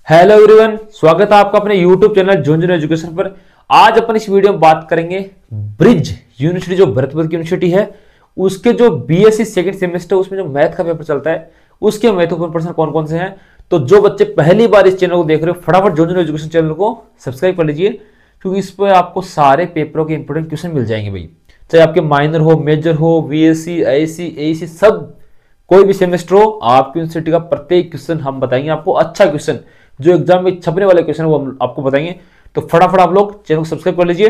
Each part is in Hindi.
हेलो एवरीवन, स्वागत है आपका अपने यूट्यूब चैनल झुंझुनू एजुकेशन पर। आज अपन इस वीडियो में बात करेंगे ब्रिज यूनिवर्सिटी जो भरतपुर की यूनिवर्सिटी है उसके जो बीएससी सेकंड सेमेस्टर उसमें जो मैथ का पेपर चलता है उसके महत्वपूर्ण प्रश्न कौन कौन से हैं। तो जो बच्चे पहली बार इस चैनल को देख रहे हो फटाफट झुंझुनू एजुकेशन चैनल को सब्सक्राइब कर लीजिए, क्योंकि इस पर आपको सारे पेपरों के इंपोर्टेंट क्वेश्चन मिल जाएंगे भाई। चाहे आपके माइनर हो, मेजर हो, बीएससी, आईएससी, एईसी, सब कोई भी सेमेस्टर हो, आपकी यूनिवर्सिटी का प्रत्येक क्वेश्चन हम बताएंगे आपको। अच्छा क्वेश्चन जो एग्जाम में छपने वाले क्वेश्चन वो हम आपको बताएंगे। तो फटाफट आप लोग चैनल को सब्सक्राइब कर लीजिए।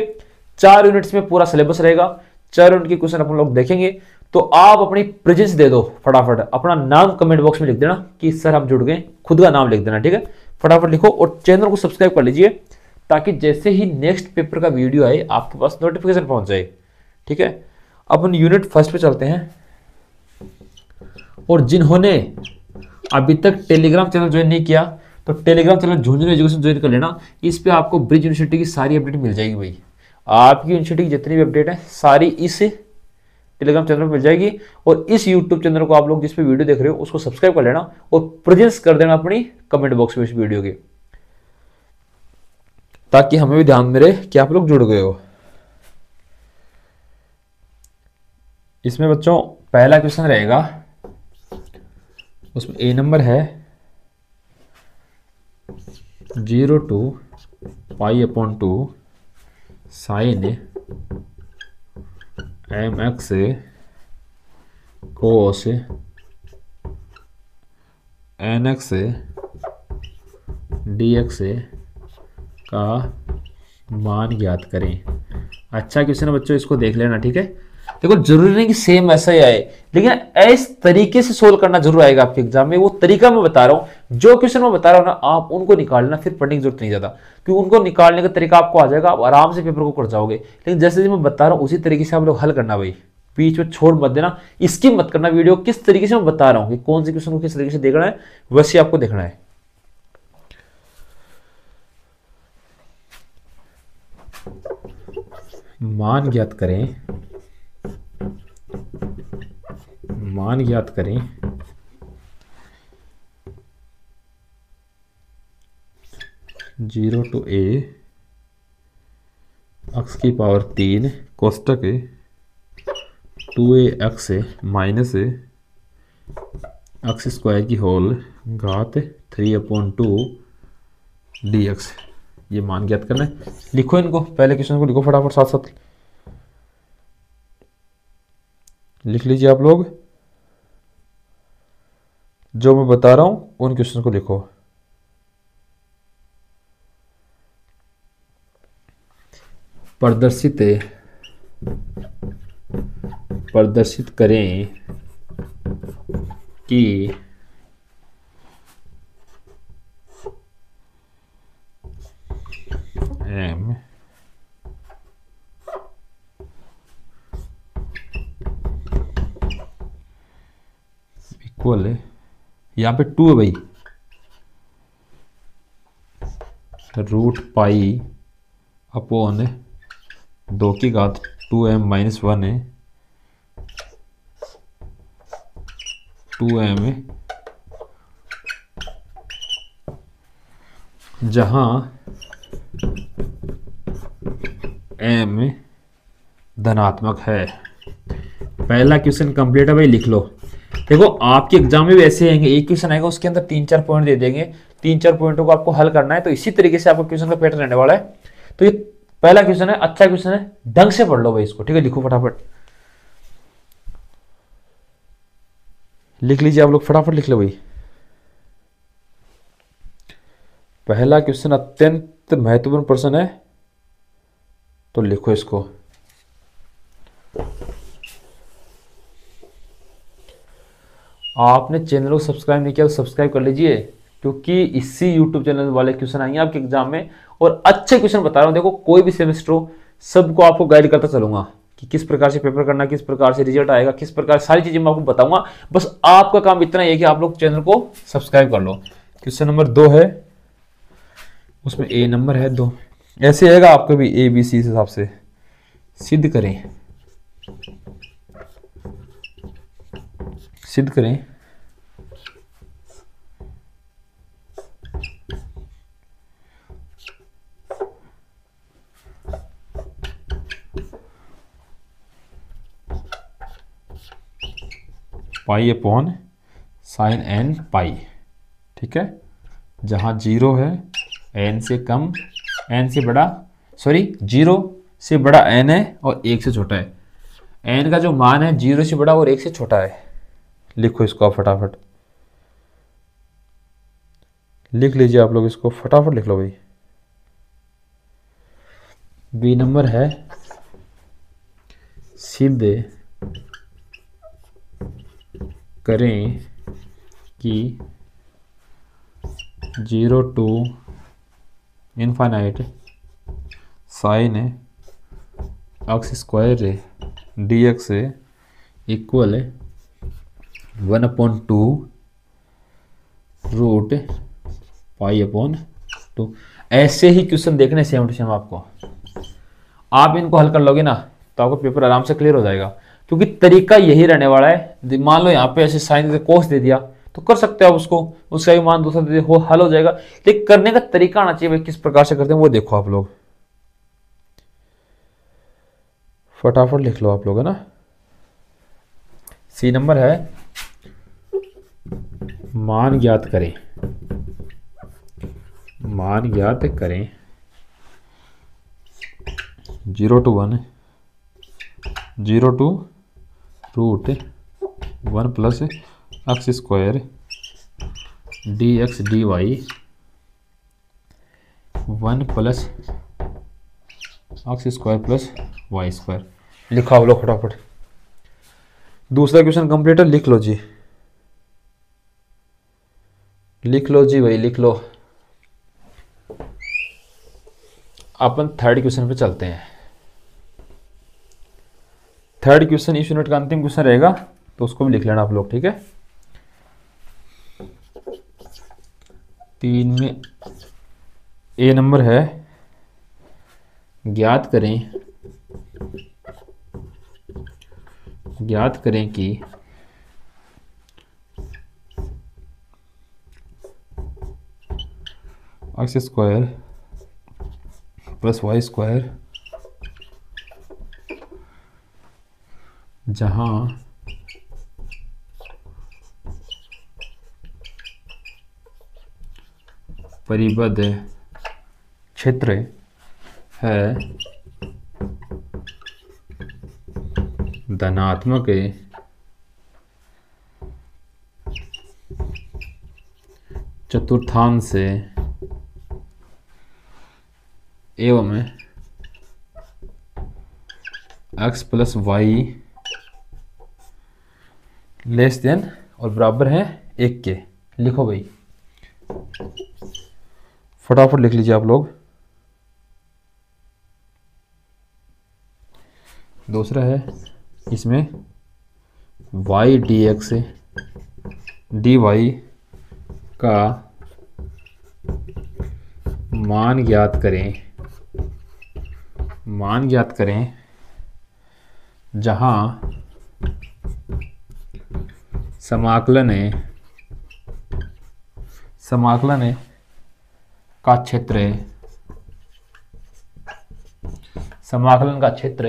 4 यूनिट्स में पूरा सिलेबस रहेगा, 4 यूनिट के क्वेश्चन अपन लोग देखेंगे। तो आप अपनी प्रेजेंस दे दो, फटाफट अपना नाम कमेंट बॉक्स में लिख देना कि सर हम जुड़ गए, खुद का नाम लिख देना, ठीक है। फटाफट लिखो और चैनल को सब्सक्राइब कर लीजिए ताकि जैसे ही नेक्स्ट पेपर का वीडियो आए आपके पास नोटिफिकेशन पहुंच जाए, ठीक है। अपन यूनिट फर्स्ट पे चलते हैं। और जिन्होंने अभी तक टेलीग्राम चैनल ज्वाइन नहीं किया तो Telegram channel Jhunjhunu education join कर लेना। इस पे आपको ब्रिज यूनिवर्सिटी की सारी अपडेट मिल जाएगी भाई। आपकी यूनिवर्सिटी की जितनी भी अपडेट है सारी इस टेलीग्राम चैनल पर मिल जाएगी। और इस यूट्यूब चैनल को आप लोग जिस पे वीडियो देख रहे हो उसको सब्सक्राइब कर लेना और प्रेजेंस कर देना अपनी कमेंट बॉक्स में इस वीडियो के, ताकि हमें भी ध्यान में रहे कि आप लोग जुड़ गए हो। इसमें बच्चों पहला क्वेश्चन रहेगा, उसमें ए नंबर है 0 to π/2 sin mx cos nx dx का मान ज्ञात करें। अच्छा क्वेश्चन है बच्चों, इसको देख लेना, ठीक है। देखो जरूरी नहीं कि सेम ऐसा ही आए, लेकिन इस तरीके से सोल्व करना जरूर आएगा आपके एग्जाम में। वो तरीका मैं बता रहा हूं, जो क्वेश्चन मैं बता रहा हूं ना आप उनको निकालना, फिर पढ़ने की जरूरत नहीं ज्यादा, क्योंकि उनको निकालने का तरीका आपको आ जाएगा, आप आराम से पेपर को कर जाओगे। लेकिन जैसे मैं बता रहा हूं उसी तरीके से आप लोग हल करना भाई, बीच में छोड़ मत देना, स्किप मत करना वीडियो। किस तरीके से मैं बता रहा हूँ कि कौन से क्वेश्चन को किस तरीके से देखना है वैसे आपको देखना है। मान ज्ञात करें, मान ज्ञात करें 0 to a x की power 3 कोष्टक 2ax minus x square की होल घात 3/2 dx। ये मान ज्ञात करना है। लिखो इनको, पहले क्वेश्चन को लिखो फटाफट, साथ साथ लिख लीजिए आप लोग। जो मैं बता रहा हूं उन क्वेश्चन को लिखो। प्रदर्शित करें कि m इक्वल है, यहाँ पे 2 है भाई, √π/2 की घात 2m-1 है, 2m जहां m धनात्मक है। पहला क्वेश्चन कंप्लीट है भाई, लिख लो। देखो आपके एग्जाम में भी ऐसे आएंगे, एक क्वेश्चन आएगा उसके अंदर 3-4 पॉइंट दे देंगे, 3-4 पॉइंटों को आपको हल करना है। तो इसी तरीके से आपका क्वेश्चन का पैटर्न रहने वाला है। तो ये पहला क्वेश्चन है, अच्छा क्वेश्चन है, ढंग से पढ़ लो भाई इसको, ठीक है। लिखो फटाफट, लिख लीजिए आप लोग, फटाफट लिख लो भाई। पहला क्वेश्चन अत्यंत महत्वपूर्ण प्रश्न है, तो लिखो इसको। आपने चैनल को सब्सक्राइब नहीं किया तो सब्सक्राइब कर लीजिए, क्योंकि इसी यूट्यूब चैनल वाले क्वेश्चन आएंगे आपके एग्जाम में, और अच्छे क्वेश्चन बता रहा हूं। देखो कोई भी सेमेस्टर हो, सबको आपको गाइड करता चलूंगा कि किस प्रकार से पेपर करना, किस प्रकार से रिजल्ट आएगा, किस प्रकार सारी चीजें मैं आपको बताऊंगा। बस आपका काम इतना ही है कि आप लोग चैनल को सब्सक्राइब कर लो। क्वेश्चन नंबर 2 है, उसमें ए नंबर है 2, ऐसे आएगा आपका भी ABC इस हिसाब से। सिद्ध करें, पाई अपॉन साइन एन पाई, ठीक है। जहाँ 0 है, एन से कम, एन से बड़ा, सॉरी 0 से बड़ा एन है और 1 से छोटा है। एन का जो मान है 0 से बड़ा और 1 से छोटा है। लिखो इसको आप फटाफट, लिख लीजिए आप लोग, इसको फटाफट लिख लो भाई। बी नंबर है सिद्ध करें कि 0 to infinite sine x square d x equal 1/2 root pi upon 2। ऐसे ही क्वेश्चन देखने सेम टू सेम आपको, आप इनको हल कर लोगे ना तो आपको पेपर आराम से क्लियर हो जाएगा, क्योंकि तरीका यही रहने वाला है। मान लो यहाँ पे ऐसे साइन कोस दे दिया तो कर सकते हो आप उसको, उसका भी मान दूसरा दे दिया, हो हल हो जाएगा। लेकिन करने का तरीका आना चाहिए भाई, किस प्रकार से करते हैं वो देखो आप लोग, फटाफट लिख लो आप लोग, है ना। सी नंबर है मान ज्ञात करें, मान ज्ञात करें 0 to 1, 0 to root 1 plus x square d x d y 1 plus x square plus y square. लिखा आप लोग फटाफट। दूसरा क्वेश्चन कंप्लीट है, लिख लो जी, लिख लो जी भाई, लिख लो। अपन थर्ड क्वेश्चन पे चलते हैं। थर्ड क्वेश्चन इस यूनिट का अंतिम क्वेश्चन रहेगा, तो उसको भी लिख लेना आप लोग, ठीक है। 3 में ए नंबर है ज्ञात करें कि x square plus y square जहाँ परिबद्ध क्षेत्र है धनात्मक चतुर्थांश एवं x plus y less than और बराबर है 1 के। लिखो भाई, फटाफट लिख लीजिए आप लोग। दूसरा है इसमें y dx dy का मान ज्ञात करें जहां समाकलन का क्षेत्र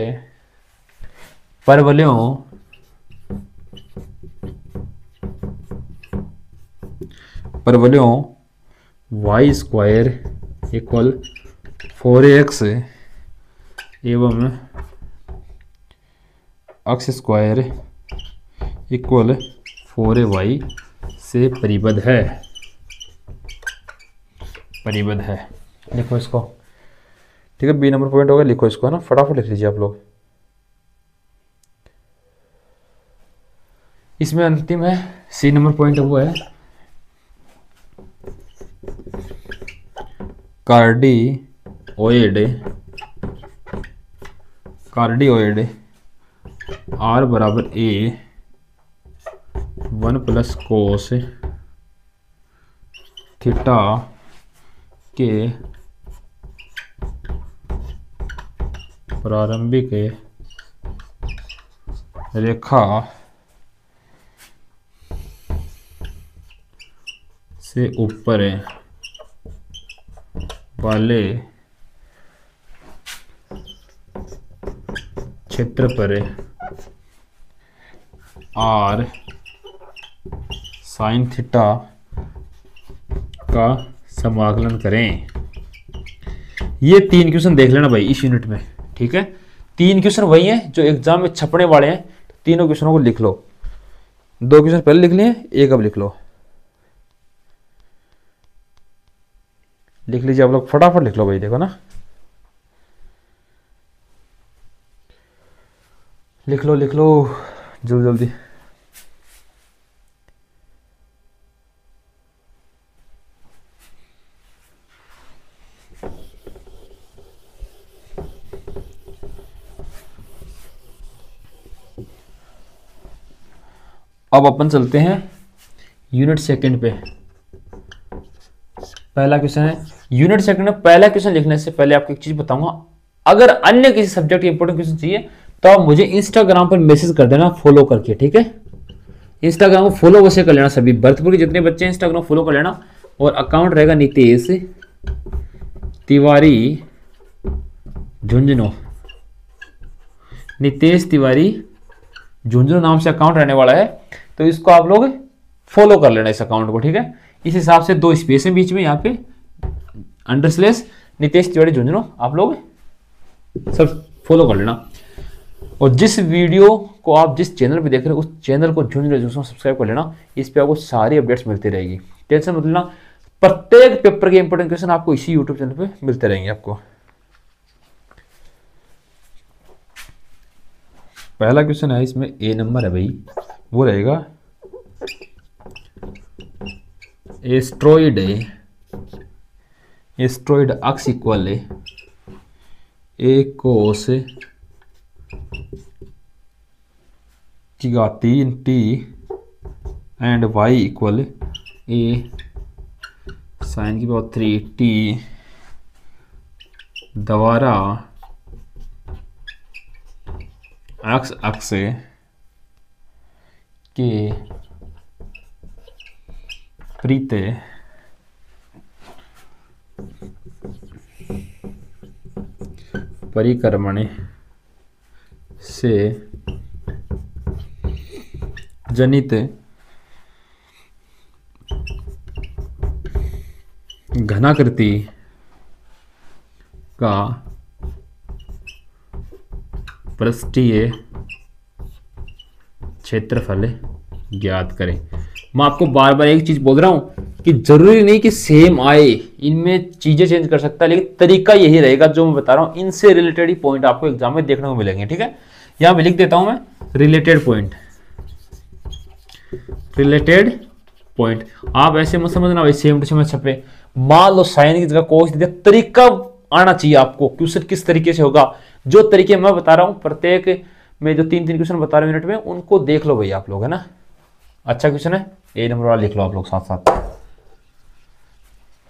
परवलयों वाई स्क्वायर इक्वल 4x एवं एक्स स्क्वायर इक्वल 4ay से परिबद्ध है। लिखो इसको, ठीक है। बी नंबर पॉइंट हो गया, लिखो इसको, है ना, फटाफट लिख लीजिए आप लोग। इसमें अंतिम है सी नंबर पॉइंट, वो है कार्डियोइड आर बराबर ए 1 प्लस कोस थीटा के प्रारंभिक रेखा से ऊपर वाले क्षेत्र पर आर साइन थीटा का समाकलन करें। ये 3 क्वेश्चन देख लेना भाई इस यूनिट में, ठीक है। 3 क्वेश्चन वही हैं जो एग्जाम में छपने वाले हैं, तीनों क्वेश्चनों को लिख लो। 2 क्वेश्चन पहले लिख लिए, एक अब लिख लो। लिख लीजिए आप लोग, फटाफट लिख लो भाई, देखो ना, लिख लो लिख लो जल्दी जल्दी। अब अपन चलते हैं यूनिट सेकंड पे। पहला क्वेश्चन है यूनिट सेकंड में। पहला क्वेश्चन लिखने से पहले आपको एक चीज बताऊंगा, अगर अन्य किसी सब्जेक्ट के इंपॉर्टेंट क्वेश्चन चाहिए तो आप मुझे इंस्टाग्राम पर मैसेज कर देना फॉलो करके, ठीक है। इंस्टाग्राम को फॉलो वैसे कर लेना, सभी भरतपुर के जितने बच्चे हैं इंस्टाग्राम फॉलो कर लेना, और अकाउंट रहेगा नितेश तिवारी झुंझुनू। नितेश तिवारी झुंझुनू नाम से अकाउंट रहने वाला है, तो इसको आप लोग फॉलो कर लेना इस अकाउंट को, ठीक है। इस हिसाब से 2 स्पेस है बीच में, यहाँ पे अंडरस्लेस नितेश तिवारी झुंझुनू, आप लोग सब फॉलो कर लेना। और जिस वीडियो को आप जिस चैनल पे देख रहे हो उस चैनल को झुंझुनू एजुकेशन सब्सक्राइब कर लेना, इस पे आपको सारी अपडेट्स मिलती रहेगी, टेंशन मत लेना। प्रत्येक पेपर के इंपॉर्टेंट क्वेश्चन आपको इसी यूट्यूब चैनल पे मिलते रहेंगे आपको। पहला क्वेश्चन है इसमें, ए नंबर है भाई, वो रहेगा एस्ट्रॉइड अक्स इक्वल ए कोस की घात 3 t and y equal a sine की पावर 3 टी द्वारा एक्स अक्ष के प्रीत परिक्रमण से जनित घनाकृति का पृष्ठीय क्षेत्रफल ज्ञात करें। मैं आपको बार बार एक चीज बोल रहा हूं कि जरूरी नहीं कि सेम आए, इनमें चीजें चेंज कर सकता है, लेकिन तरीका यही रहेगा जो मैं बता रहा हूं। इनसे रिलेटेड ही पॉइंट आपको एग्जाम में देखने को मिलेंगे, ठीक है। यहां पे लिख देता हूं मैं रिलेटेड पॉइंट, रिलेटेड पॉइंट। आप ऐसे मत समझना भाई सेम टू सेम छपे। मान लो साइन की जगह कोस दे दिया, तरीका आना चाहिए आपको, क्वेश्चन किस तरीके से होगा। जो तरीके मैं बता रहा हूं प्रत्येक में, जो 3 क्वेश्चन बता रहा हूं मिनट में, उनको देख लो भाई आप लोग, है ना। अच्छा क्वेश्चन है, ए नंबर वाला लिख लो आप लोग साथ साथ।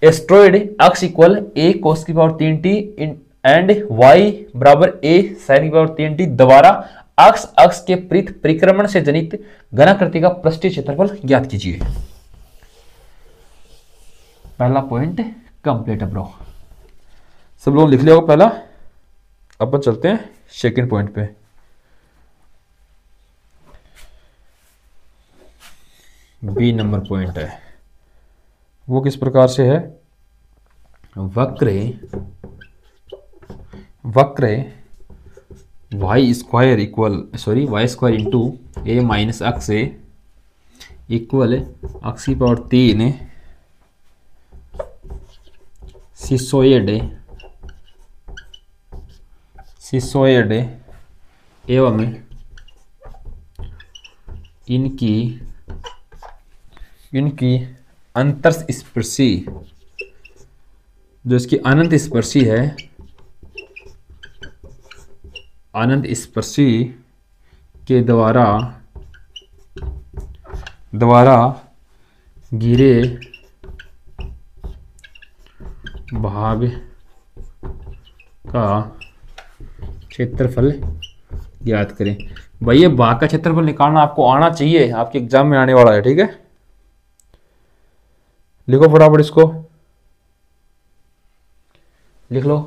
एस्ट्रॉइड अक्स इक्वल ए कोस की पावर 3 टी एंड वाई बराबर ए साइन की पावर 3 टी द्वारा अक्स के परिक्रमण से जनित घनाकृति का पृष्ठीय क्षेत्रफल ज्ञात कीजिए। पहला पॉइंट कंप्लीट है ब्रो, सब लोग लिख लिया होगा पहला। अपन चलते हैं सेकंड पॉइंट पे। बी नंबर पॉइंट है, वो किस प्रकार से है, वक्र वाई स्क्वायर इंटू ए माइनस अक्स इक्वल अक्स की पावर 3 सिसोइड एवं इनकी अंतरस्पर्शी, जो इसकी अनंत स्पर्शी है, अनंत स्पर्शी के द्वारा गिरे भाग का क्षेत्रफल ज्ञात करें। भाई ये भाग का क्षेत्रफल निकालना आपको आना चाहिए, आपके एग्जाम में आने वाला है, ठीक है। लिखो फटाफट इसको, लिख लो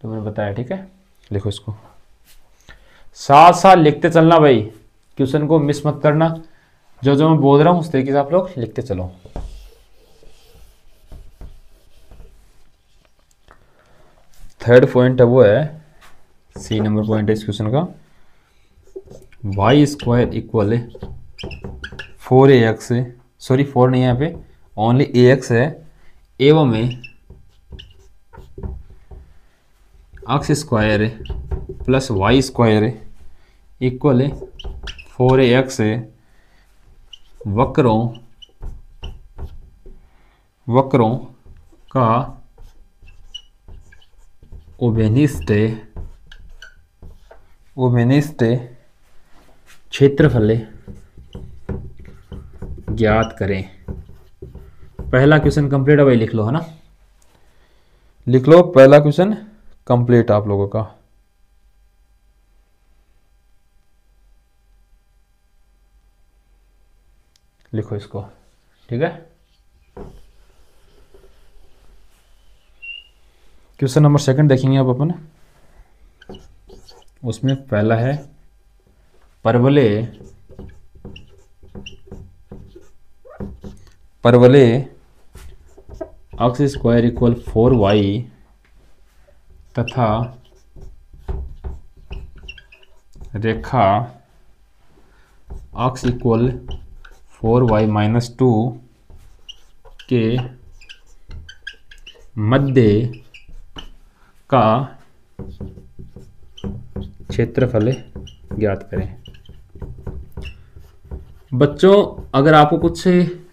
तो मैंने बताया, ठीक है। लिखो इसको, साथ साथ लिखते चलना भाई, क्वेश्चन को मिस मत करना। जो जो मैं बोल रहा हूँ उस तरीके से आप लोग लिखते चलो। थर्ड पॉइंट है वो है, सी नंबर पॉइंट है इस क्वेश्चन का, Y square equal 4ax, sorry 4 नहीं है यहाँ पे, ओनली ax है, एवं में x square plus y square equal 4ax वक्रों का उभयनिष्ठ क्षेत्रफल ज्ञात करें। पहला क्वेश्चन कंप्लीट है भाई, लिख लो है ना, लिख लो पहला क्वेश्चन कंप्लीट आप लोगों का। लिखो इसको, ठीक है। क्वेश्चन नंबर सेकंड देखेंगे अब अपन, उसमें पहला है परवलय एक्स स्क्वायर इक्वल 4y तथा रेखा एक्स इक्वल 4y माइनस 2 के मध्य का क्षेत्रफल ज्ञात करें। बच्चों अगर आपको कुछ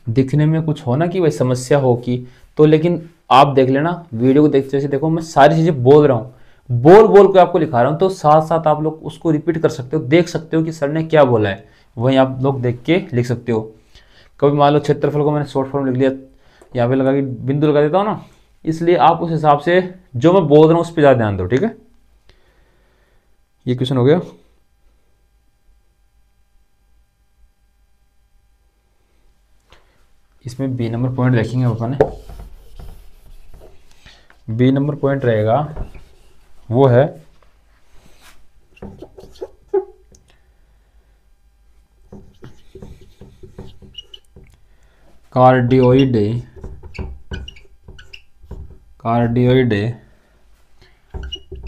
दिखने में कुछ हो ना कि भाई समस्या हो कि, तो लेकिन आप देख लेना वीडियो को देखते जैसे, देखो मैं सारी चीजें बोल रहा हूँ, बोल के आपको लिखा रहा हूँ, तो साथ साथ आप लोग उसको रिपीट कर सकते हो, देख सकते हो कि सर ने क्या बोला है, वहीं आप लोग देख के लिख सकते हो। कभी मान लो क्षेत्रफल को मैंने शॉर्ट फॉर्म लिख लिया, यहाँ पे लगा कि बिंदु लगा देता हूँ ना, इसलिए आप उस हिसाब से जो मैं बोल रहा हूँ उस पर ज़्यादा ध्यान दो, ठीक है। ये क्वेश्चन हो गया। इसमें बी नंबर पॉइंट देखेंगे अपन, बी नंबर पॉइंट रहेगा वो है cardioid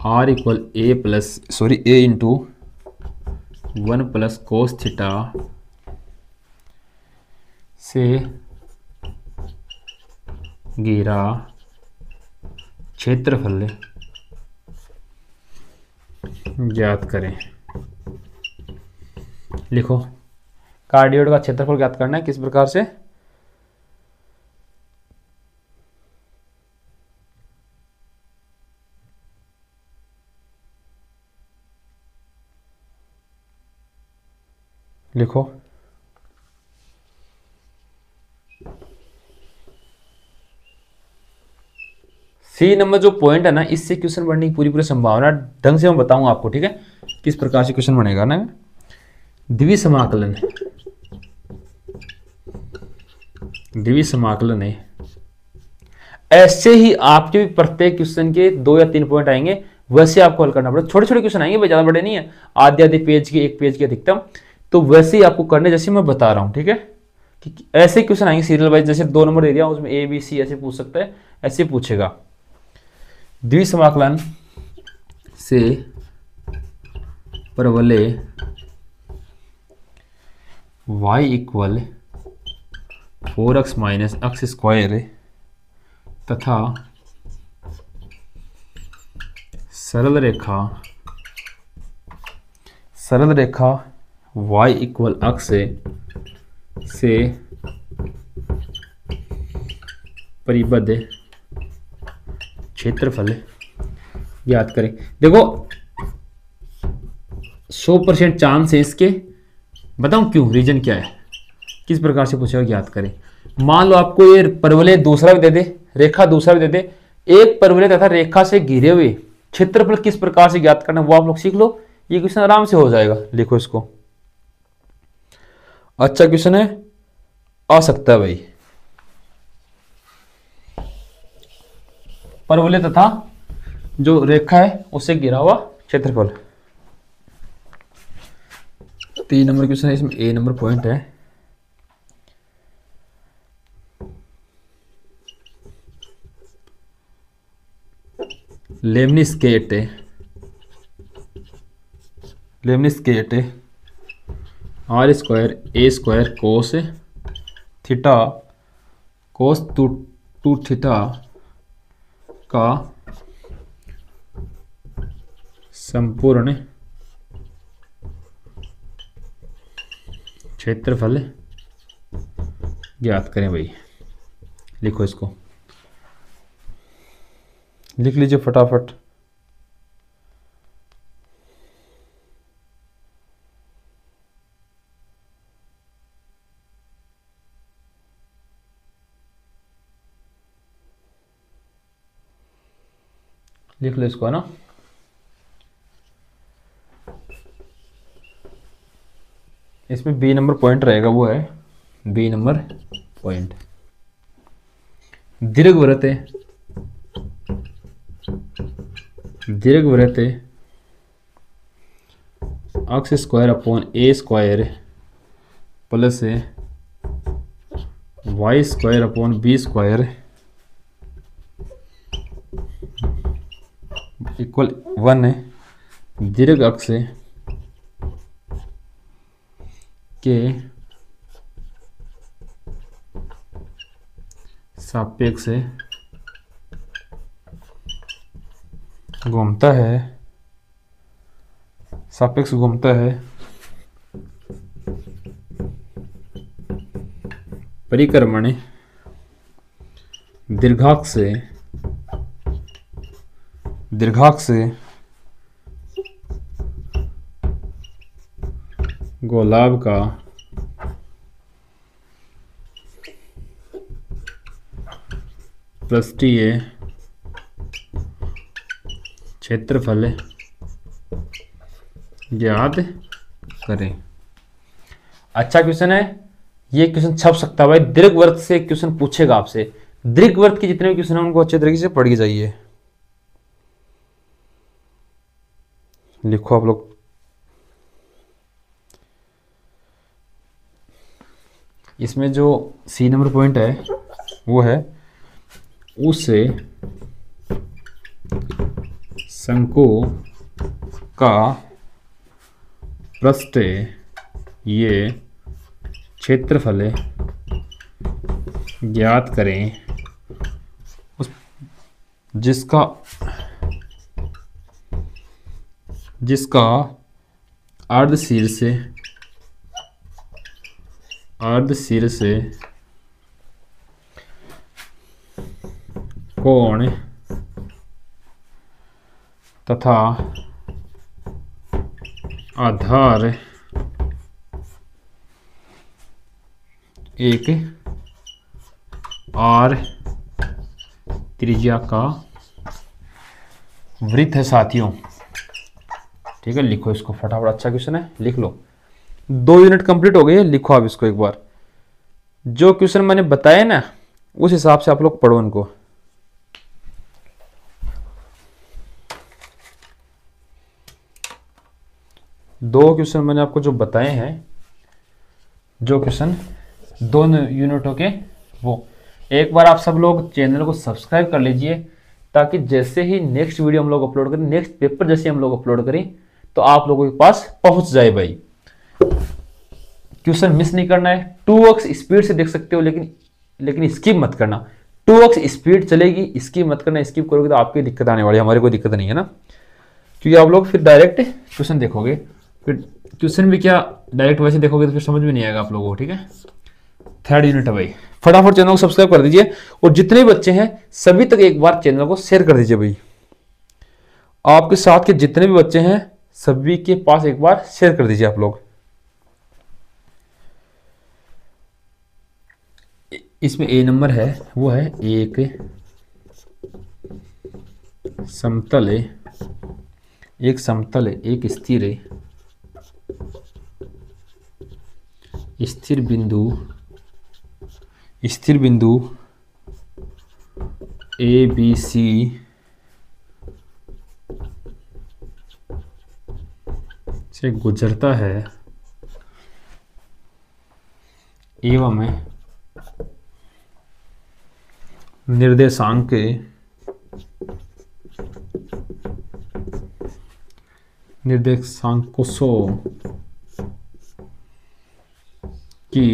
r equal a into 1 plus cos theta से घिरा क्षेत्रफल ज्ञात करें। लिखो कार्डियोइड का क्षेत्रफल ज्ञात करना है, किस प्रकार से, लिखो सी नंबर जो पॉइंट है ना, इससे क्वेश्चन बनने की पूरी संभावना ढंग से मैं बताऊंगा आपको, ठीक है, किस प्रकार से क्वेश्चन बनेगा ना। द्वि समाकलन है, ऐसे ही आपके भी प्रत्येक क्वेश्चन के 2 या 3 पॉइंट आएंगे, वैसे आपको हल करना पड़ेगा। छोटे छोटे क्वेश्चन आएंगे, ज्यादा बड़े नहीं है, आधे पेज के, 1 पेज के अधिकतम, तो वैसे ही आपको करने जैसे मैं बता रहा हूं, ठीक है। कि ऐसे क्वेश्चन आएंगे सीरियल वाइज, जैसे 2 नंबर दे दिया उसमें ए बी सी ऐसे पूछ सकता है, ऐसे पूछेगा। द्विसमाकलन से परवलय y equal 4x minus x square तथा सरल रेखा y इक्वल x से परिबद्ध क्षेत्रफल ज्ञात करें। देखो 100% चांस है इसके, बताऊं क्यों, रीजन क्या है, किस प्रकार से पूछेगा ज्ञात करें। मान लो आपको ये परवलय दूसरा भी दे दे, रेखा दूसरा भी दे दे, एक परवलय तथा रेखा से घिरे हुए क्षेत्रफल किस प्रकार से ज्ञात करना, वो आप लोग सीख लो, ये क्वेश्चन आराम से हो जाएगा। लिखो इसको, अच्छा क्वेश्चन है, आ सकता है भाई। परवलय तथा जो रेखा है उससे घिरा हुआ क्षेत्रफल, 3 नंबर क्वेश्चन है, इसमें ए नंबर पॉइंट है। Lemniscate r square a square cos theta cos two theta का संपूर्ण क्षेत्रफल ज्ञात करें भाई। लिखो इसको, लिख लीजिए फटाफट। लिख लो इसको, है ना। इसमें बी नंबर पॉइंट रहेगा, वो है बी नंबर पॉइंट। दीर्घवृत्त x square upon a square plus y square upon b square equal 1 है। दीर्घ अक्ष के सापेक्ष घूमता है, परिक्रमण दीर्घाक्ष गोलाभ का पृष्ठीय क्षेत्रफल ज्ञात करें। अच्छा क्वेश्चन है ये, क्वेश्चन छप सकता है भाई। दीर्घवृत्त से क्वेश्चन पूछेगा आपसे। दीर्घवृत्त के जितने भी क्वेश्चन हैं उनको अच्छे तरीके से पढ़ के जाइए। लिखो आप लोग, इसमें जो सी नंबर पॉइंट है वो है उस शंकु का पृष्ठ ये क्षेत्रफल ज्ञात करें उस जिसका अर्ध शीर्ष कोण तथा आधार एक आर त्रिज्या का वृत्त है साथियों। ठीक है, लिखो इसको फटाफट। अच्छा क्वेश्चन है, लिख लो। 2 यूनिट कंप्लीट हो गई है। लिखो आप इसको एक बार। जो क्वेश्चन मैंने बताया ना उस हिसाब से आप लोग पढ़ो इनको। दो क्वेश्चन मैंने आपको जो बताए हैं, जो क्वेश्चन 2 यूनिटों के, वो एक बार आप सब लोग चैनल को सब्सक्राइब कर लीजिए, ताकि जैसे ही नेक्स्ट वीडियो हम लोग अपलोड करें, नेक्स्ट पेपर जैसे हम लोग अपलोड करें, तो आप लोगों के पास पहुंच जाए भाई। क्वेश्चन मिस नहीं करना है। 2x स्पीड से देख सकते हो, लेकिन स्किप मत करना। 2x स्पीड चलेगी, स्किप मत करना। स्किप करोगे तो आपकी दिक्कत आने वाली है, हमारी कोई दिक्कत नहीं है ना, क्योंकि आप लोग फिर डायरेक्ट क्वेश्चन देखोगे। फिर क्वेश्चन भी क्या डायरेक्ट वैसे देखोगे तो फिर समझ में नहीं आएगा आप लोगों को। ठीक है, 3rd यूनिट है भाई। फटाफट चैनल को सब्सक्राइब कर दीजिए, और जितने बच्चे हैं सभी तक एक बार चैनल को शेयर कर दीजिए भाई। आपके साथ के जितने भी बच्चे हैं सभी के पास एक बार शेयर कर दीजिए आप लोग। इसमें ए नंबर है, वो है एक समतल एक स्थिर बिंदु ए बी सी से गुजरता है एवं निर्देशांक निर्देशांकों की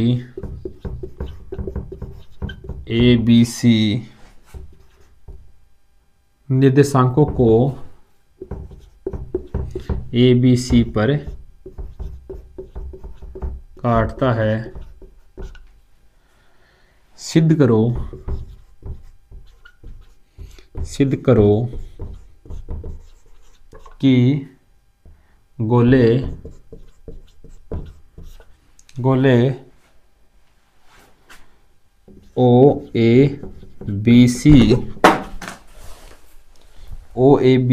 ए बी सी निर्देशांकों को ए बी सी पर काटता है, सिद्ध करो कि गोले ओ ए बी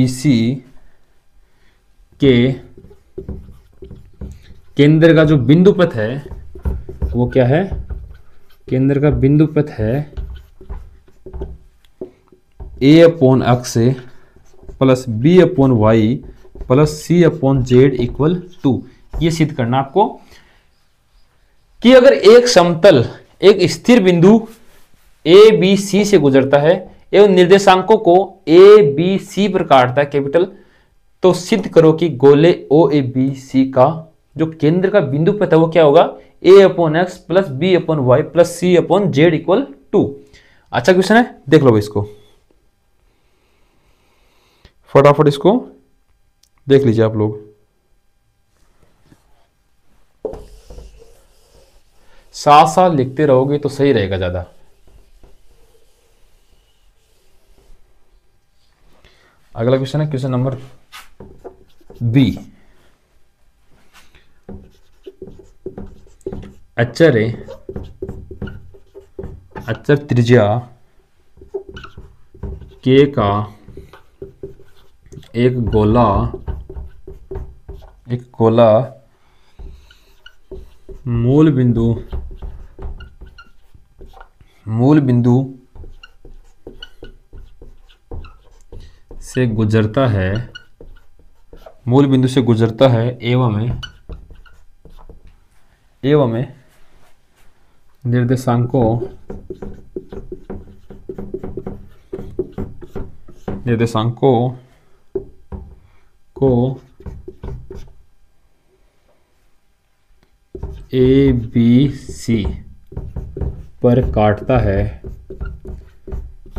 सी के केंद्र का जो बिंदु पथ है वो क्या है? केंद्र का बिंदु पथ है a/x plus b/y plus c/z equal to. ये सिद्ध करना आपको कि अगर एक समतल एक स्थिर बिंदु a b c से गुजरता है एवं निर्देशांकों को a b c पर काटता है कैपिटल, तो सिद्ध करो कि गोले o a b c का जो केंद्र का बिंदु पथ है वो क्या होगा? a/x plus b/y plus c/z equal to. अच्छा क्वेश्चन है, देख लो भाई इसको, फटाफट इसको देख लीजिए आप लोग। साथ साथ लिखते रहोगे तो सही रहेगा ज्यादा। अगला क्वेश्चन है क्वेश्चन नंबर बी। अचर त्रिज्या के का एक गोला मूल बिंदु से गुजरता है एवं निर्देशांकों को ए बी सी पर काटता है।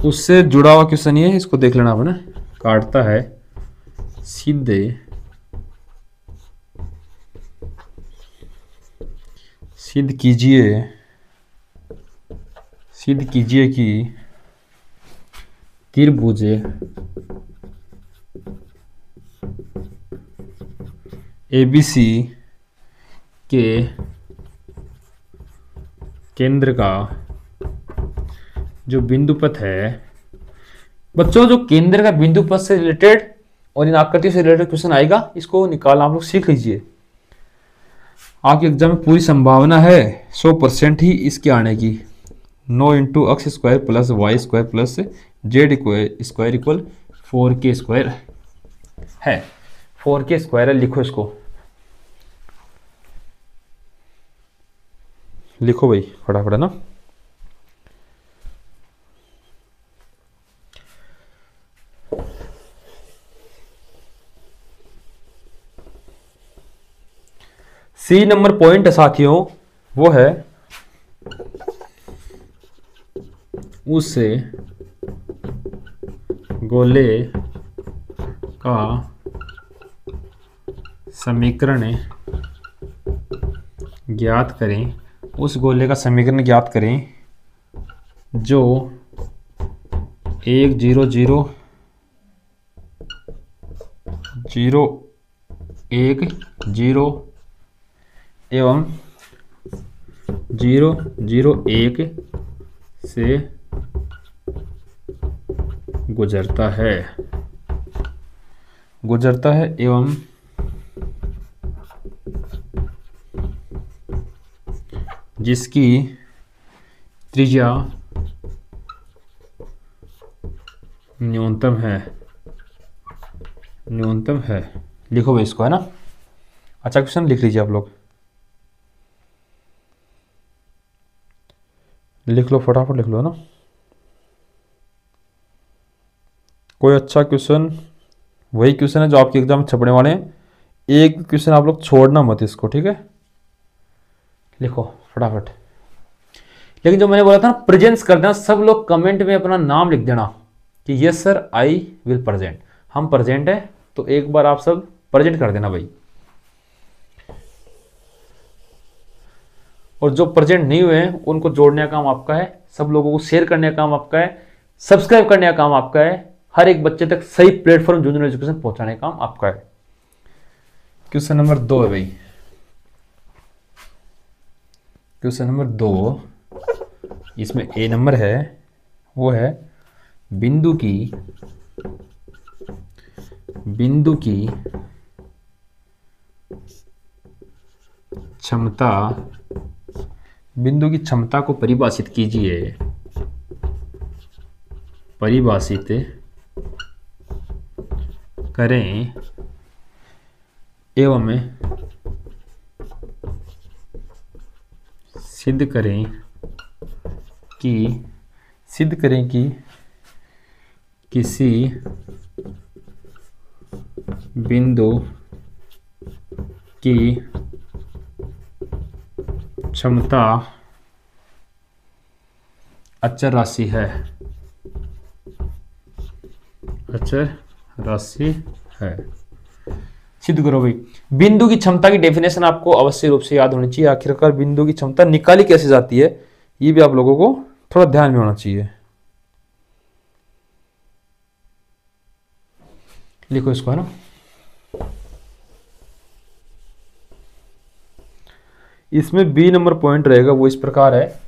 उससे जुड़ा हुआ क्वेश्चन ये है, इसको देख लेना अपना। काटता है, सिद्ध कीजिए कि त्रिभुज ABC के केंद्र का जो बिंदु पथ है, बच्चों जो केंद्र का बिंदु पथ से रिलेटेड और इन आकृतियों से रिलेटेड क्वेश्चन आएगा, इसको निकालना आप लोग सीख लीजिए। आपके एग्जाम में पूरी संभावना है 100% ही इसके आने की। 9 into x square plus y square plus z square equal 4k square है। 4k स्क्वायर है, लिखो इसको, लिखो भाई फटाफट, है ना। सी नंबर पॉइंट है साथियों, वो है उससे गोले का समीकरण ज्ञात करें। उस गोले का समीकरण ज्ञात करें जो 1 0 0 0 1 0 एवं 0 0 1 से गुजरता है एवं जिसकी त्रिज्या न्यूनतम है। लिखो भाई इसको, है ना। अच्छा क्वेश्चन लिख लीजिए आप लोग, लिख लो फटाफट, लिख लो ना। कोई अच्छा क्वेश्चन, वही क्वेश्चन है जो आपके एग्जाम में छपने वाले हैं। एक क्वेश्चन आप लोग छोड़ना मत इसको, ठीक है। लिखो फटाफट। लेकिन जो मैंने बोला था ना प्रेजेंस कर देना, सब लोग कमेंट में अपना नाम लिख देना कि yes sir I will present. हम प्रेजेंट है तो एक बार आप सब प्रेजेंट कर देना भाई। और जो प्रेजेंट नहीं हुए हैं उनको जोड़ने का काम आपका है, सब लोगों को शेयर करने का काम आपका है, सब्सक्राइब करने का काम आपका है, हर एक बच्चे तक सही प्लेटफॉर्म झुंझुनू एजुकेशन पहुंचाने का काम आपका है। क्वेश्चन नंबर 2 है भाई। क्वेश्चन नंबर 2, इसमें ए नंबर है, वो है बिंदु की क्षमता, बिंदु की क्षमता को परिभाषित कीजिए। परिभाषित करें एवं सिद्ध करें कि किसी बिंदु की क्षमता अचर राशि है। अचर राशि है, सिद्ध करो भाई। बिंदु की क्षमता की डेफिनेशन आपको अवश्य रूप से याद होनी चाहिए। आखिरकार बिंदु की क्षमता निकाली कैसे जाती है ये भी आप लोगों को थोड़ा ध्यान में होना चाहिए। लिखो इसको, है ना। इसमें बी नंबर पॉइंट रहेगा, वो इस प्रकार है।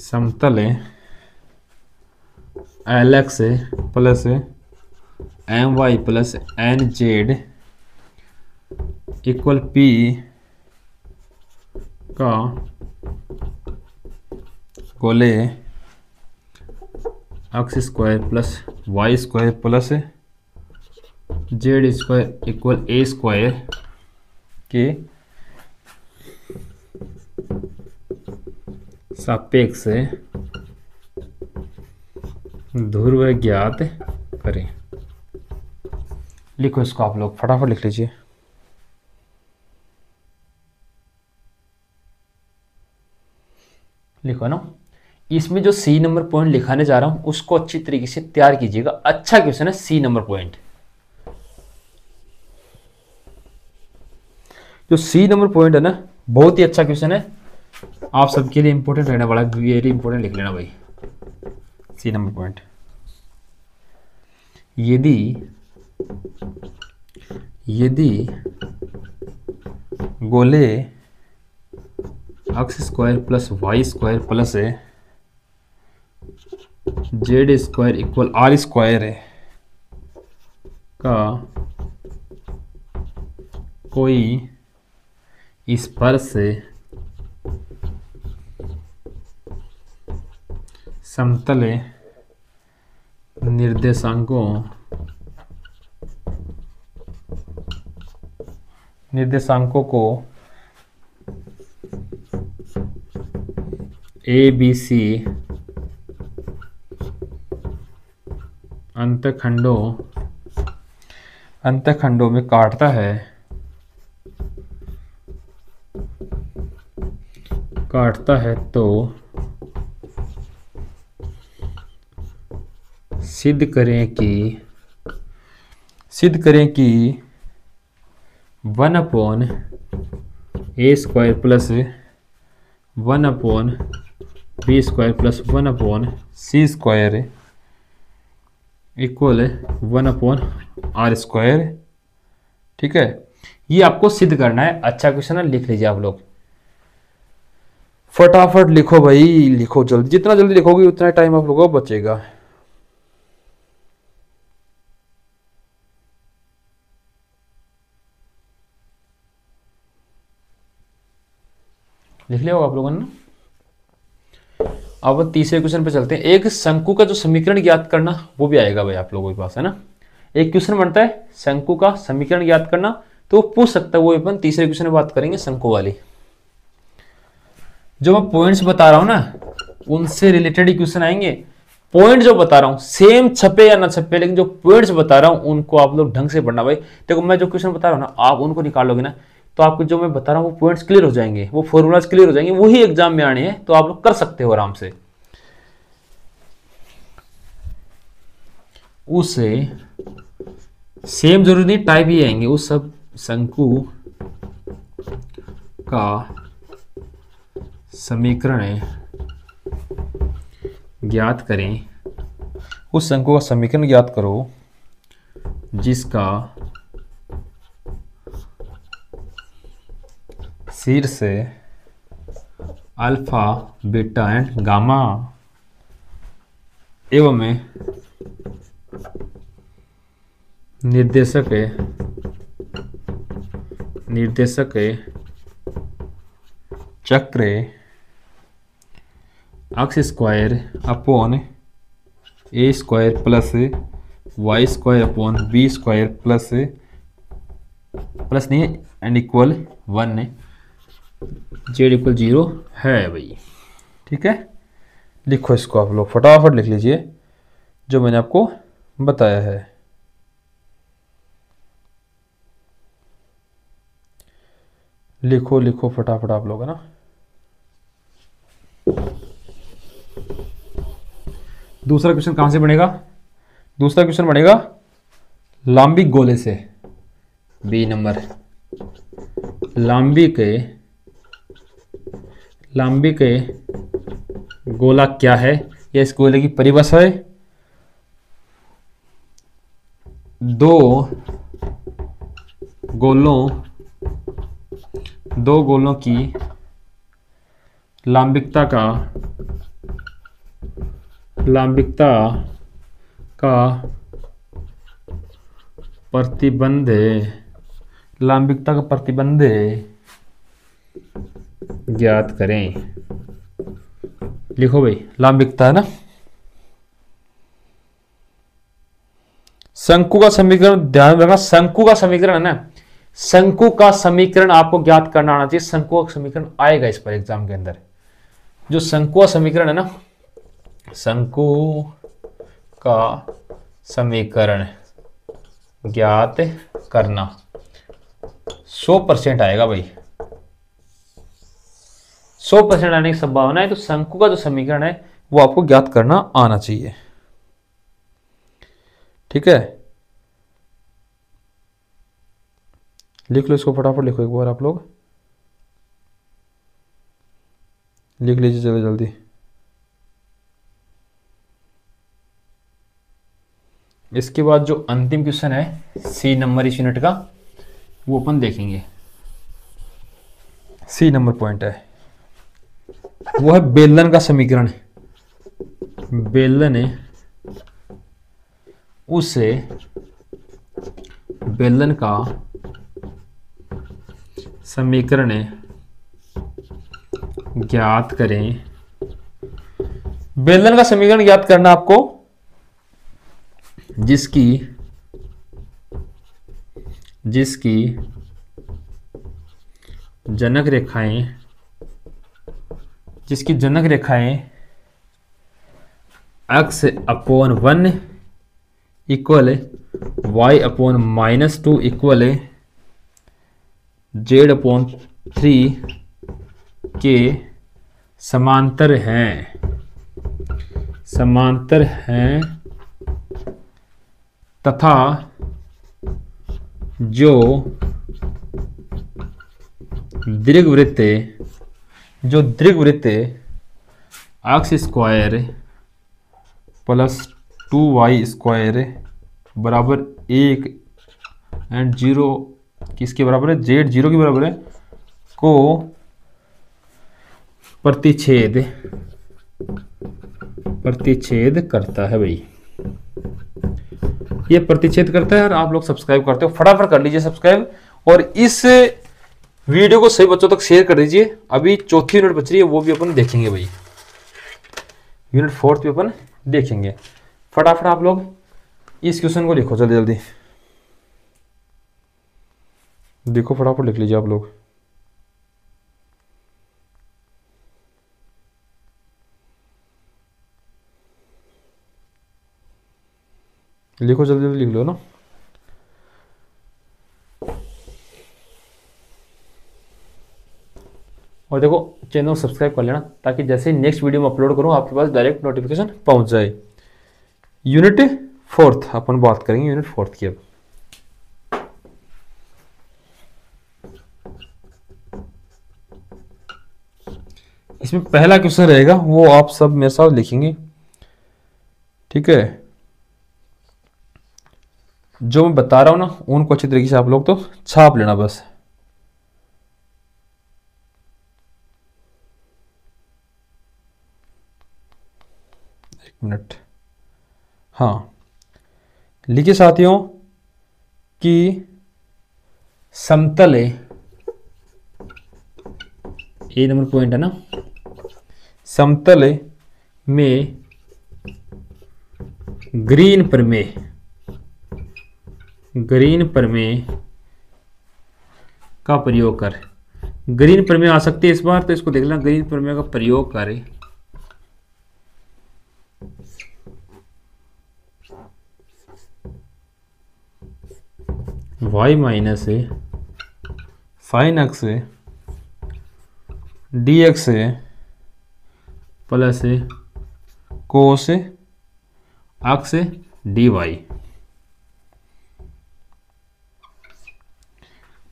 समतल LX plus MY plus NZ equal P का गोले x square plus y square plus z square equal a square के सापेक्ष ध्रुव ज्ञात करें। लिखो इसको, आप लोग फटाफट लिख लीजिए। लिखो ना। इसमें जो सी नंबर पॉइंट लिखाने जा रहा हूं उसको अच्छी तरीके से तैयार कीजिएगा। अच्छा क्वेश्चन है सी नंबर पॉइंट। जो सी नंबर पॉइंट है ना, बहुत ही अच्छा क्वेश्चन है, आप सबके लिए इंपॉर्टेंट रहने वाला है। वेरी इंपॉर्टेंट लिख लेना भाई। सी नंबर पॉइंट, यदि गोले x square plus y square plus z square equal r square का कोई स्पर्श समतल निर्देशांकों को ए बी सी अंतखंडों में काटता है तो सिद्ध करें कि 1/a square plus 1/b square plus 1/c square equal 1/r square. ठीक है, ये आपको सिद्ध करना है। अच्छा क्वेश्चन है, लिख लीजिए आप लोग। फटाफट लिखो भाई, लिखो जल्दी। जितना जल्दी लिखोगे उतना टाइम आप लोगों को बचेगा। लिख लिया होगा आप लोगों ने ना। अब तीसरे क्वेश्चन पे चलते हैं। एक शंकु का जो समीकरण ज्ञात करना वो भी आएगा भाई आप लोगों के पास, है ना। एक क्वेश्चन बनता है शंकु का समीकरण ज्ञात करना, तो पूछ सकता है, वो अपन तीसरे क्वेश्चन में बात करेंगे शंकु वाली। जो मैं पॉइंट्स बता रहा हूं ना उनसे रिलेटेड ही क्वेश्चन आएंगे। पॉइंट जो बता रहा हूं सेम छपे या ना छपे, लेकिन जो पॉइंट्स बता रहा हूं उनको आप लोग ढंग से पढ़ना भाई। देखो मैं जो क्वेश्चन बता रहा हूं ना, आप उनको निकालोगे ना तो आपको जो मैं बता रहा हूं वो पॉइंट्स क्लियर हो जाएंगे, वो फॉर्मूलाज क्लियर हो जाएंगे, वही एग्जाम में आने हैं, तो आप लोग कर सकते हो आराम से। उसे सेम जरूरी नहीं, टाइप ही आएंगे। उस सब शंकु का समीकरण ज्ञात करें, उस शंकु का समीकरण ज्ञात करो जिसका शीर्ष अल्फा बीटा एंड गामा एवं निर्देशक चक्र x square upon a square plus y square upon b square plus नहीं एंड इक्वल 1 जेड इक्वल 0 है भाई। ठीक है, लिखो इसको आप लोग फटाफट लिख लीजिए जो मैंने आपको बताया है। लिखो लिखो फटाफट आप लोग, है ना। दूसरा क्वेश्चन कहां से बनेगा? दूसरा क्वेश्चन बनेगा लांबिक गोले से। बी नंबर, लांबिक गोला क्या है, या इस गोले की परिभाषा है। दो गोलों की लांबिकता का प्रतिबंध ज्ञात करें। लिखो भाई, लांबिकता है ना, शंकु का समीकरण ध्यान रखना। शंकु का समीकरण है ना, शंकु का समीकरण आपको ज्ञात करना आना चाहिए। शंकु का समीकरण आएगा इस पर एग्जाम के अंदर। जो शंकु का समीकरण है ना, शंकु का समीकरण ज्ञात करना 100% आएगा भाई, 100% आने की संभावना है। तो शंकु का जो समीकरण है वो आपको ज्ञात करना आना चाहिए। ठीक है, लिख लो इसको फटाफट, लिखो एक बार आप लोग, लिख लीजिए जल्दी जल्दी। इसके बाद जो अंतिम क्वेश्चन है सी नंबर इस यूनिट का, वो अपन देखेंगे। सी नंबर पॉइंट है वो है बेलन का समीकरण। बेलन का समीकरण ज्ञात करें। बेलन का समीकरण ज्ञात करना आपको, जिसकी जनक रेखाएं x upon 1 equal y upon -2 equal z upon 3 के समांतर हैं तथा जो दीर्घवृत्त x square plus 2y square बराबर 1 एंड 0 किसके बराबर है, z 0 के बराबर है, को प्रतिच्छेद करता है भाई। ये प्रतिच्छेद करता है और आप लोग सब्सक्राइब करते हो, फटाफट कर लीजिए सब्सक्राइब और इस वीडियो को सही बच्चों तक शेयर कर दीजिए। अभी चौथी यूनिट बच रही है, वो भी अपन देखेंगे भाई, यूनिट 4 भी अपन देखेंगे। फटाफट आप लोग इस क्वेश्चन को लिखो जल्दी जल्दी, देखो फटाफट लिख लीजिए आप लोग। लिखो, जल्दी जल्दी लिख लो ना। और देखो चैनल को सब्सक्राइब कर लेना, ताकि जैसे ही नेक्स्ट वीडियो में अपलोड करूँ आपके पास डायरेक्ट नोटिफिकेशन पहुंच जाए। यूनिट फोर्थ अपन बात करेंगे, यूनिट फोर्थ की अब। इसमें पहला क्वेश्चन रहेगा, वो आप सब मेरे साथ लिखेंगे, ठीक है। जो मैं बता रहा हूं ना उनको अच्छी तरीके से आप लोग तो छाप लेना बस। एक मिनट, हाँ लिखिए साथियों कि समतल है, ए नंबर पॉइंट है ना, समतल में ग्रीन प्रमेय का प्रयोग कर। ग्रीन प्रमेय आ सकती है इस बार, तो इसको देख लेना। ग्रीन प्रमेय का प्रयोग करें y minus sine x d x plus cos x d y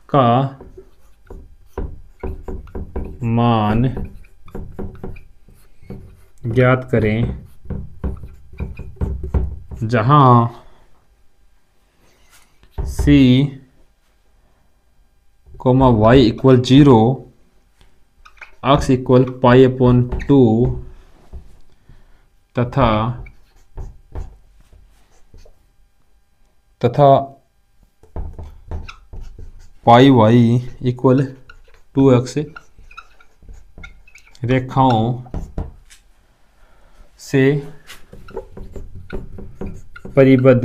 का मान ज्ञात करें जहां c, y equal 0, x equal π/2 तथा πy इक्वल 2x रेखाओं से परिबद्ध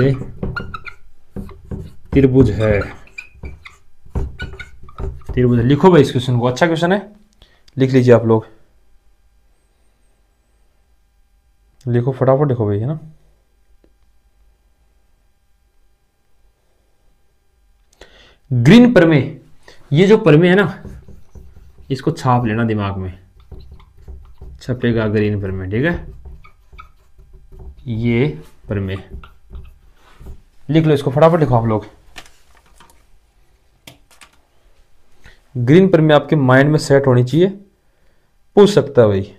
त्रिभुज है। लिखो भाई इस क्वेश्चन को, अच्छा क्वेश्चन है, लिख लीजिए आप लोग, लिखो फटाफट लिखो भाई, है ना। ग्रीन प्रमेय, ये जो प्रमेय है ना इसको छाप लेना दिमाग में, छपेगा ग्रीन प्रमेय, ठीक है। ये प्रमेय लिख लो, इसको फटाफट लिखो आप लोग। ग्रीन प्रमेय आपके माइंड में सेट होनी चाहिए, पूछ सकता है भाई।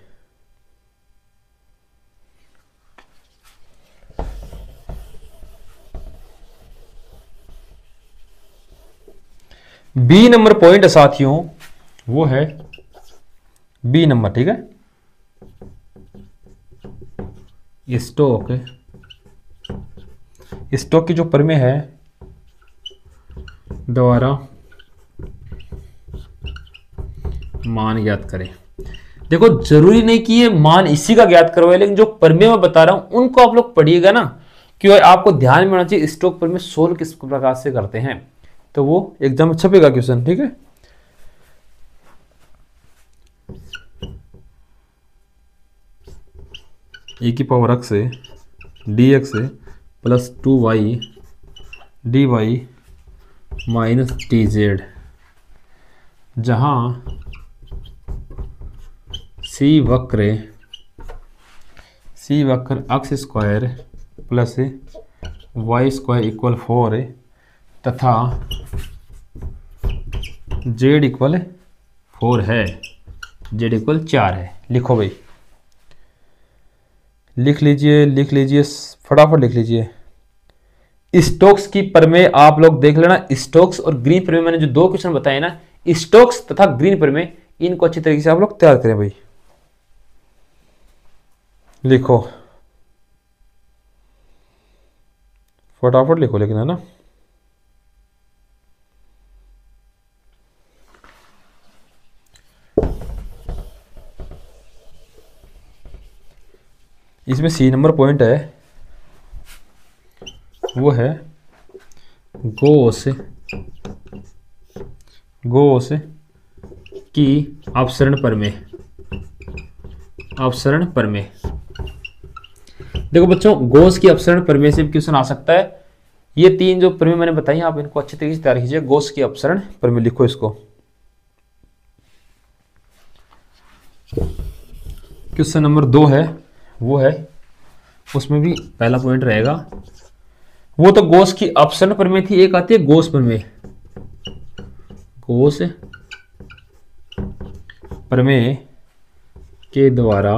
बी नंबर पॉइंट है साथियों, वो है बी नंबर, ठीक है। स्टोक की जो प्रमेय है द्वारा मान ज्ञात करें। देखो जरूरी नहीं कि ये मान इसी का ज्ञात करवाए, लेकिन जो प्रमेय मैं बता रहा हूं उनको आप लोग पढ़िएगा ना, क्योंकि आपको ध्यान में होना चाहिए स्टोक प्रमेय सोल्व किस प्रकार से करते हैं, तो वो एग्जाम में छपेगा क्वेश्चन, ठीक है। ए की power x d x plus 2y d y minus t z, जहां सी वक्र x square plus y square equal 4 तथा जेड इक्वल 4 है, जेड इक्वल 4 है। लिखो भाई, लिख लीजिए फटाफट लिख लीजिए। स्टोक्स की प्रमेय आप लोग देख लेना, स्टोक्स और ग्रीन प्रमेय मैंने जो दो क्वेश्चन बताए ना, स्टोक्स तथा ग्रीन प्रमेय, इनको अच्छी तरीके से आप लोग तैयार करें भाई। लिखो फटाफट लिखो, लेकिन है ना। इसमें सी नंबर पॉइंट है, वो है गोस की अपसरण प्रमेय। देखो बच्चों, गॉस की अपसरण प्रमेय से क्वेश्चन आ सकता है। ये 3 जो प्रमेय मैंने बताई आप इनको अच्छी तरीके से तैयार कीजिए। गॉस की अपसरण प्रमेय लिखो इसको। क्वेश्चन नंबर 2 है, वो है, उसमें भी पहला पॉइंट रहेगा, वो तो गॉस की अपसरण प्रमेय थी, एक आती है गॉस प्रमेय। गॉस प्रमेय के द्वारा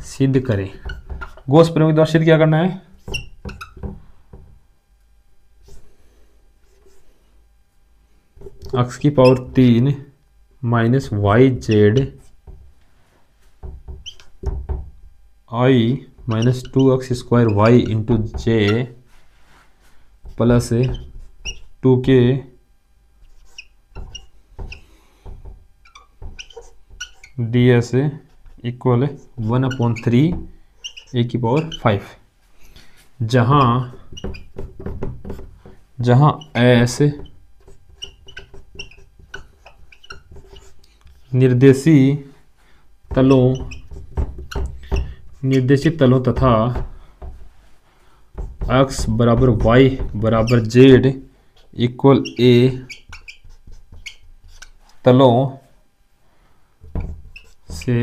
सिद्ध करें। गॉस प्रमेय के द्वारा सिद्ध क्या करना है, x की power 3 minus y z i minus 2x² y into j plus 2k ds equal 1/3 a की पावर 5, जहां s निर्देशित तलों तथा x बराबर y बराबर z इक्वल a तलों से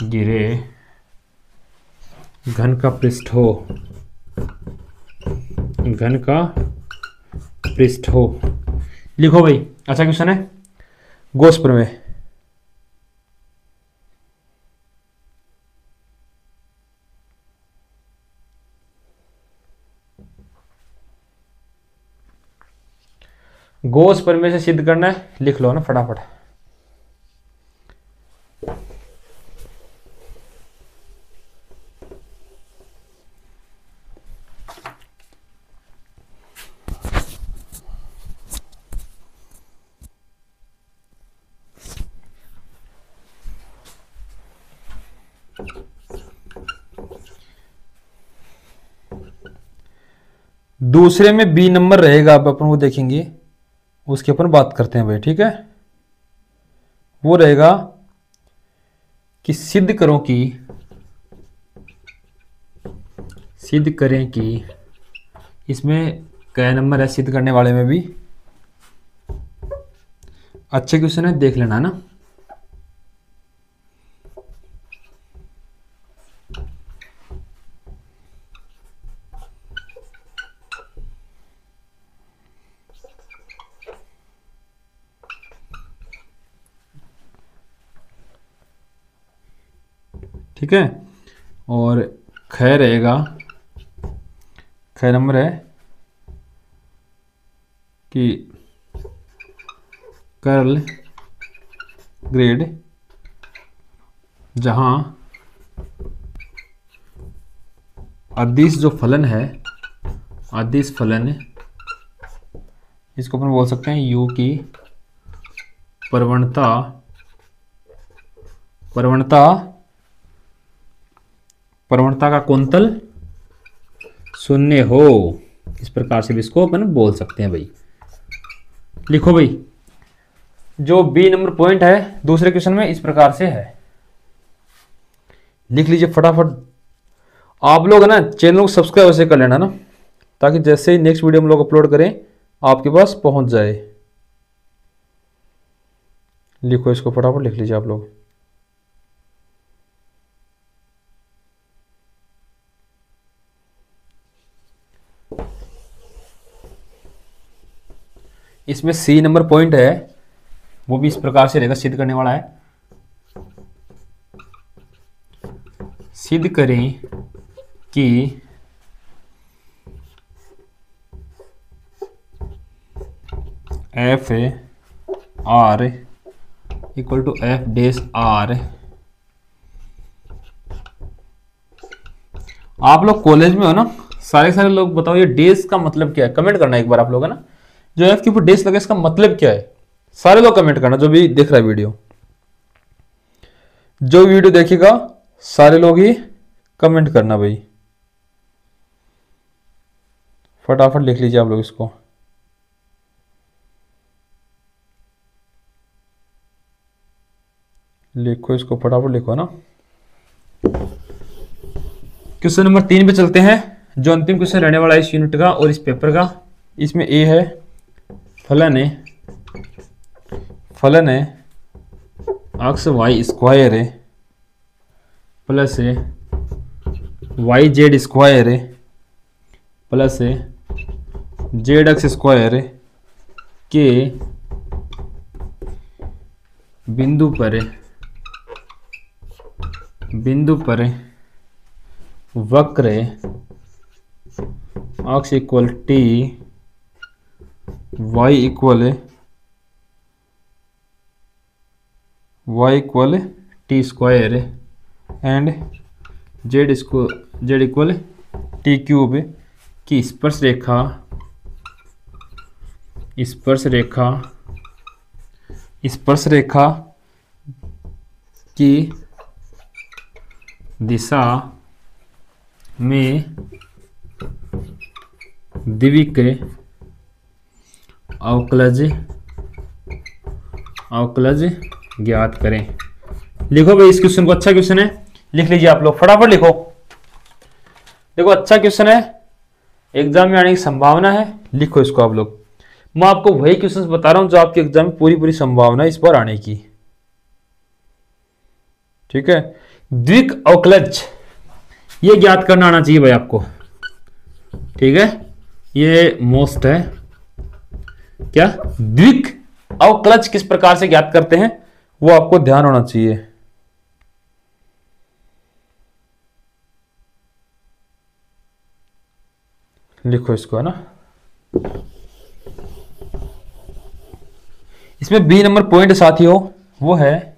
गिरे घन का पृष्ठ हो। लिखो भाई, अच्छा क्वेश्चन है गॉस प्रमेय। गॉस प्रमेय से सिद्ध करना है, लिख लो ना फटाफट। दूसरे में बी नंबर रहेगा, अब अपन वो देखेंगे, उसके अपन बात करते हैं भाई, ठीक है। वो रहेगा कि सिद्ध करें कि इसमें क्या नंबर है सिद्ध करने वाले में भी। अच्छे क्वेश्चन है, देख लेना ना। ठीक है, और खै रहेगा, खै नंबर है कि कर्ल ग्रेड जहां अदिश जो फलन है, अदिश फलन, इसको अपन बोल सकते हैं u की प्रवणता का कुंतल शून्य हो, इस प्रकार से भी इसको अपन बोल सकते हैं भाई। लिखो भाई, जो बी नंबर पॉइंट है दूसरे क्वेश्चन में इस प्रकार से है, लिख लीजिए फटाफट। आप लोग है ना चैनल को सब्सक्राइब ऐसे कर लेना ना, ताकि जैसे ही नेक्स्ट वीडियो हम लोग अपलोड करें आपके पास पहुंच जाए। लिखो इसको फटाफट, लिख लीजिए आप लोग। इसमें सी नंबर पॉइंट है, वो भी इस प्रकार से रहेगा, सिद्ध करने वाला है। सिद्ध करें कि f r equal to f dash r. आप लोग कॉलेज में हो ना, सारे लोग बताओ ये डैश का मतलब क्या है, कमेंट करना एक बार आप लोग, है ना। जो एफ के ऊपर डैश लगा इसका मतलब क्या है, सारे लोग कमेंट करना, जो भी देख रहा है वीडियो। जो वीडियो देखेगा सारे लोग ही कमेंट करना भाई, फटाफट लिख लीजिए आप लोग इसको। लिखो इसको, फटाफट लिखो ना। क्वेश्चन नंबर 3 पे चलते हैं, जो अंतिम क्वेश्चन रहने वाला है इस यूनिट का और इस पेपर का। इसमें ए है फलन है अक्स वाई स्क्वायर है प्लस है वाई जेड स्क्वायर है प्लस है जेड एक्स स्क्वायर के बिंदु पर वक्र x equal t, y equal t square and z equal t cube की स्पर्श रेखा की दिशा में द्विक अवकलज ज्ञात करें। लिखो भाई इस क्वेश्चन को, अच्छा क्वेश्चन है, लिख लीजिए आप लोग, फटाफट लिखो। देखो अच्छा क्वेश्चन है, एग्जाम में आने की संभावना है, लिखो इसको आप लोग। मैं आपको वही क्वेश्चंस बता रहा हूं जो आपके एग्जाम में पूरी संभावना है इस बार आने की, ठीक है। द्विक अवकलज ये ज्ञात करना आना चाहिए भाई आपको, ठीक है। ये मोस्ट है, क्या द्विक अवकलज किस प्रकार से ज्ञात करते हैं वो आपको ध्यान होना चाहिए। लिखो इसको, है ना। इसमें बी नंबर पॉइंट साथियों वो है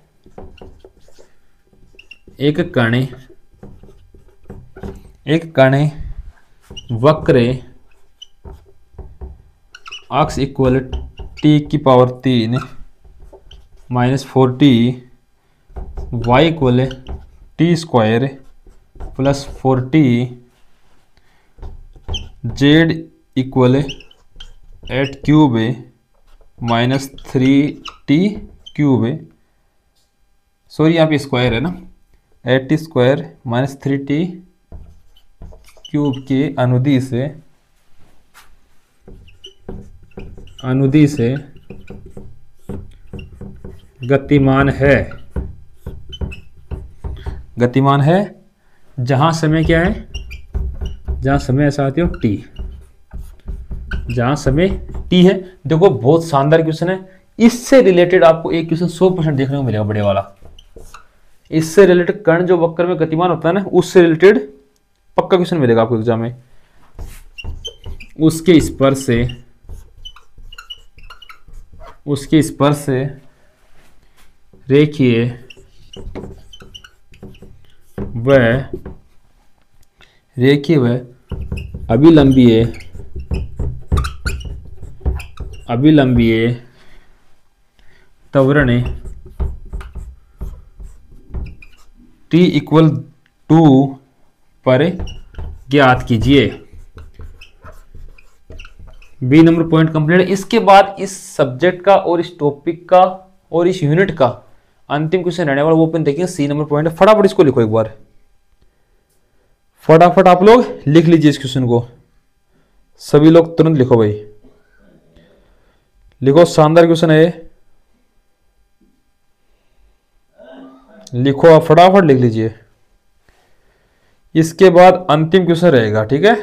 एक कण वक्र अक्ष इक्वल टी की power 3 minus 4t, y equal t square plus 4t, z equal 8 cube minus 3t cube, sorry यहाँ पे स्क्वायर है ना, 8t square minus 3t cube के अनुदी से गतिमान है जहां समय क्या है, जहां समय ऐसा आती हो t, जहां समय t है। देखो बहुत शानदार क्वेश्चन है, इससे रिलेटेड आपको एक क्वेश्चन 100% देखने को मिलेगा बड़े वाला। इससे रिलेटेड कण जो वक्र में गतिमान होता है ना, उससे रिलेटेड पक्का क्वेश्चन मिलेगा आपको एग्जाम में। उसके स्पर्श से रेखीय व अभिलंबीय त्वरण t इक्वल 2 पर ज्ञात कीजिए। बी नंबर पॉइंट कंप्लीट है। इसके बाद इस सब्जेक्ट का और इस टॉपिक का और इस यूनिट का अंतिम क्वेश्चन रहने वाला वो अपन देखेंगे, सी नंबर पॉइंट है। फटाफट इसको लिखो एक बार, फटाफट आप लोग लिख लीजिए इस क्वेश्चन को, सभी लोग तुरंत लिखो भाई, लिखो, शानदार क्वेश्चन है, लिखो आप फटाफट लिख लीजिए। इसके बाद अंतिम क्वेश्चन रहेगा, ठीक है।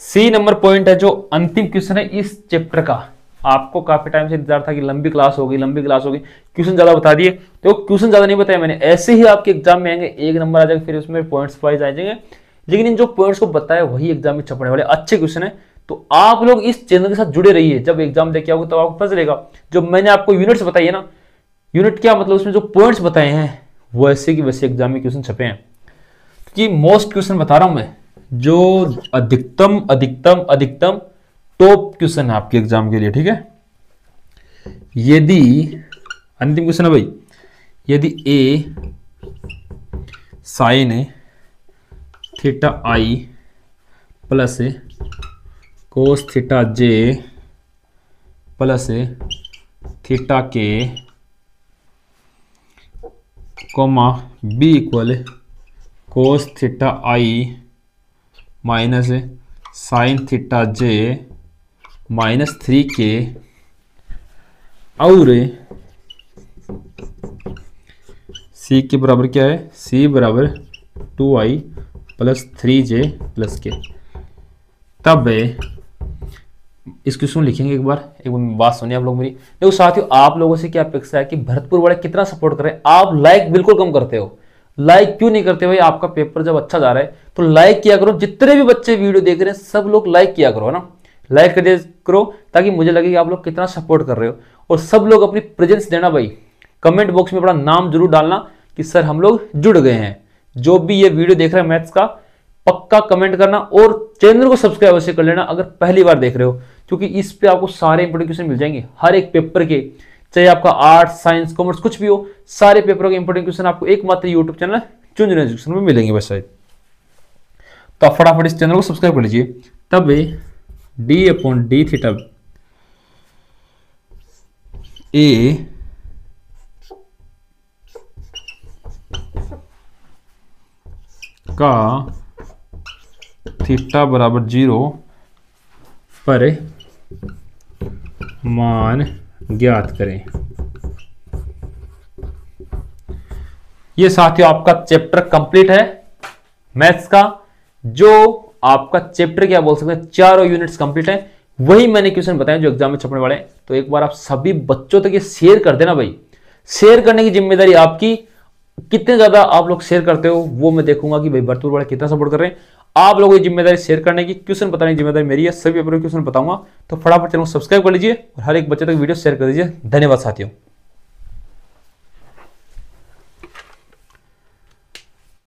सी नंबर पॉइंट है जो अंतिम क्वेश्चन है इस चैप्टर का। आपको काफी टाइम से इंतजार था कि लंबी क्लास होगी, क्वेश्चन ज्यादा बता दिए, तो क्वेश्चन ज्यादा नहीं बताया मैंने, ऐसे ही आपके एग्जाम में आएंगे, एक नंबर आ जाएगा, फिर उसमें पॉइंट्स वाइज आ जाएंगे, लेकिन इन जो पॉइंट्स को बताया वही एग्जाम में छपने वाले अच्छे क्वेश्चन है। तो आप लोग इस चैनल के साथ जुड़े रहिए, जब एग्जाम देके आओगे तब आपको पता चलेगा। जो मैंने आपको यूनिट्स बताई है ना, यूनिट क्या मतलब, उसमें जो पॉइंट्स बताए हैं वो ऐसे की वैसे एग्जाम में क्वेश्चन छपे हैं, कि मोस्ट क्वेश्चन बता रहा हूं मैं, जो अधिकतम टॉप क्वेश्चन है आपके एग्जाम के लिए, ठीक है। यदि अंतिम क्वेश्चन है भाई, यदि a sin theta i plus cos theta j plus theta के comma b equal cos theta i minus sine theta j minus 3k और c के बराबर क्या है, c बराबर 2i plus 3j plus k। तब इस क्वेश्चन लिखेंगे एक बार बात सुनिए आप लोग मेरी। देखो साथियों, आप लोगों से क्या अपेक्षा है कि भरतपुर वाले कितना सपोर्ट कर रहे हैं। आप लाइक बिल्कुल कम करते हो, लाइक क्यों नहीं करते भाई? आपका पेपर जब अच्छा जा रहा है तो लाइक किया करो। जितने भी बच्चे वीडियो देख रहे हैं सब लोग लाइक किया करो, है ना, लाइक कर दिया करो ताकि मुझे लगे कि आप लोग कितना सपोर्ट कर रहे हो। और सब लोग अपनी प्रेजेंस देना भाई, कमेंट बॉक्स में अपना नाम जरूर डालना कि सर हम लोग जुड़ गए हैं। जो भी ये वीडियो देख रहे हैं मैथ्स का, पक्का कमेंट करना और चैनल को सब्सक्राइब अवश्य कर लेना अगर पहली बार देख रहे हो, क्योंकि इस पे आपको सारे इंपोर्टेंट क्वेश्चन मिल जाएंगे हर एक पेपर के, चाहे आपका आर्ट्स साइंस कॉमर्स कुछ भी हो, सारे पेपरों के इंपोर्टेंट क्वेश्चन आपको एकमात्र यूट्यूब चैनल झुंझुनू एजुकेशन में मिलेंगे बस शायद। तो आप फटाफट इस चैनल को सब्सक्राइब कर लीजिए। तब डी अपॉन डी थीटा ए का थीटा बराबर 0 पर मान ज्ञात करें। ये साथियों आपका चैप्टर कंप्लीट है मैथ्स का। जो आपका चैप्टर क्या बोल सकते हैं, चारों यूनिट्स कंप्लीट है। वही मैंने क्वेश्चन बताया जो एग्जाम में छपने वाले हैं। तो एक बार आप सभी बच्चों तक ये शेयर कर देना भाई। शेयर करने की जिम्मेदारी आपकी, कितने ज्यादा आप लोग शेयर करते हो वो मैं देखूंगा कि भाई भरतपुर वाले कितना सपोर्ट कर रहे हैं। आप लोगों की जिम्मेदारी शेयर करने की, क्वेश्चन बताने की जिम्मेदारी मेरी है। सभी पेपर क्वेश्चन बताऊंगा, तो फटाफट चैनल को सब्सक्राइब कर लीजिए और हर एक बच्चे तक वीडियो शेयर कर दीजिए। धन्यवाद साथियों।